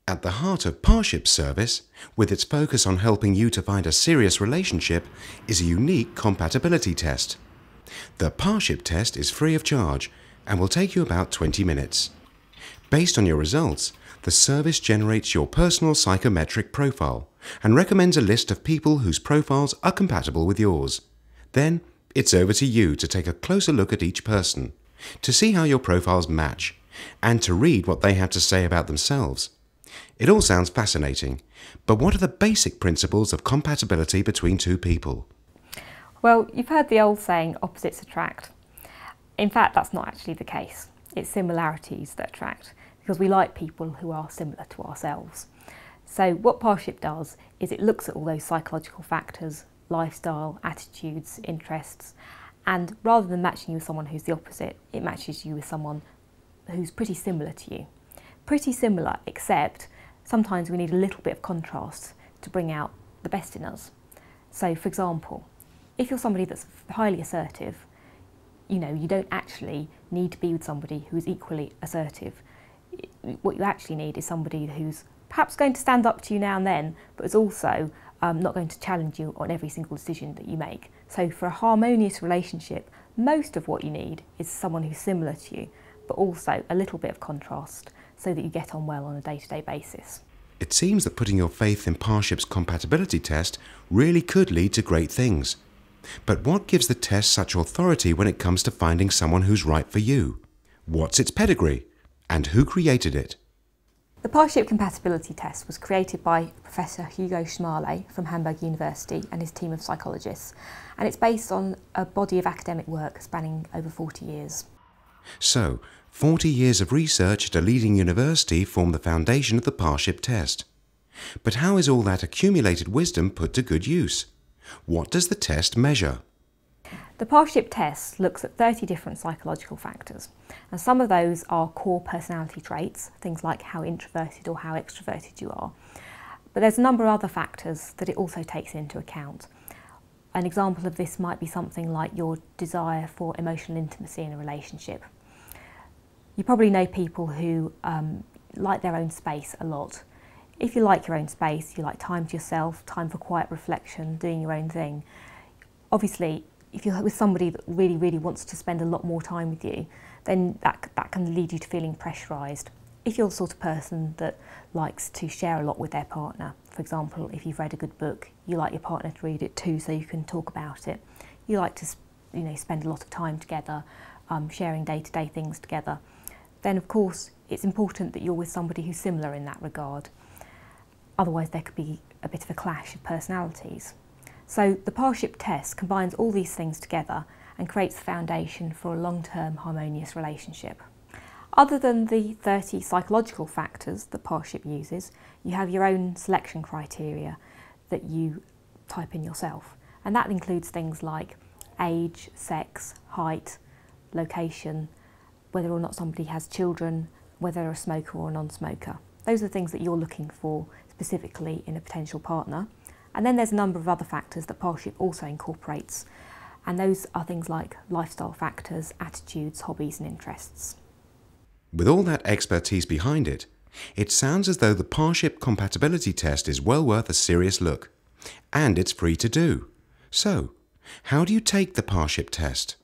At the heart of PARSHIP's service, with its focus on helping you to find a serious relationship, is a unique compatibility test. The PARSHIP test is free of charge and will take you about 20 minutes. Based on your results, the service generates your personal psychometric profile and recommends a list of people whose profiles are compatible with yours. Then, it's over to you to take a closer look at each person, to see how your profiles match, and to read what they have to say about themselves. It all sounds fascinating, but what are the basic principles of compatibility between two people? Well, you've heard the old saying, opposites attract. In fact, that's not actually the case. It's similarities that attract, because we like people who are similar to ourselves. So what PARSHIP does is it looks at all those psychological factors, lifestyle, attitudes, interests, and rather than matching you with someone who's the opposite, it matches you with someone who's pretty similar to you. Pretty similar, except sometimes we need a little bit of contrast to bring out the best in us. So for example, if you're somebody that's highly assertive, you don't actually need to be with somebody who is equally assertive. What you actually need is somebody who's perhaps going to stand up to you now and then, but is also not going to challenge you on every single decision that you make. So for a harmonious relationship, most of what you need is someone who's similar to you, but also a little bit of contrast so that you get on well on a day-to-day basis. It seems that putting your faith in PARSHIP's compatibility test really could lead to great things. But what gives the test such authority when it comes to finding someone who's right for you? What's its pedigree? And who created it? The PARSHIP compatibility test was created by Professor Hugo Schmale from Hamburg University and his team of psychologists, and it's based on a body of academic work spanning over 40 years. So, 40 years of research at a leading university form the foundation of the PARSHIP test. But how is all that accumulated wisdom put to good use? What does the test measure? The PARSHIP test looks at 30 different psychological factors, and some of those are core personality traits, things like how introverted or how extroverted you are. But there's a number of other factors that it also takes into account. An example of this might be something like your desire for emotional intimacy in a relationship. You probably know people who like their own space a lot. If you like your own space, you like time to yourself, time for quiet reflection, doing your own thing. Obviously, if you're with somebody that really, really wants to spend a lot more time with you, then that can lead you to feeling pressurised. If you're the sort of person that likes to share a lot with their partner, for example, if you've read a good book, you like your partner to read it too so you can talk about it. You like to spend a lot of time together, sharing day-to-day things together. Then of course it's important that you're with somebody who's similar in that regard. Otherwise there could be a bit of a clash of personalities. So the PARSHIP test combines all these things together and creates the foundation for a long-term harmonious relationship. Other than the 30 psychological factors that PARSHIP uses, you have your own selection criteria that you type in yourself. And that includes things like age, sex, height, location, whether or not somebody has children, whether they're a smoker or a non-smoker. Those are the things that you're looking for specifically in a potential partner. And then there's a number of other factors that PARSHIP also incorporates, and those are things like lifestyle factors, attitudes, hobbies and interests. With all that expertise behind it, it sounds as though the PARSHIP compatibility test is well worth a serious look. And it's free to do. So, how do you take the PARSHIP test?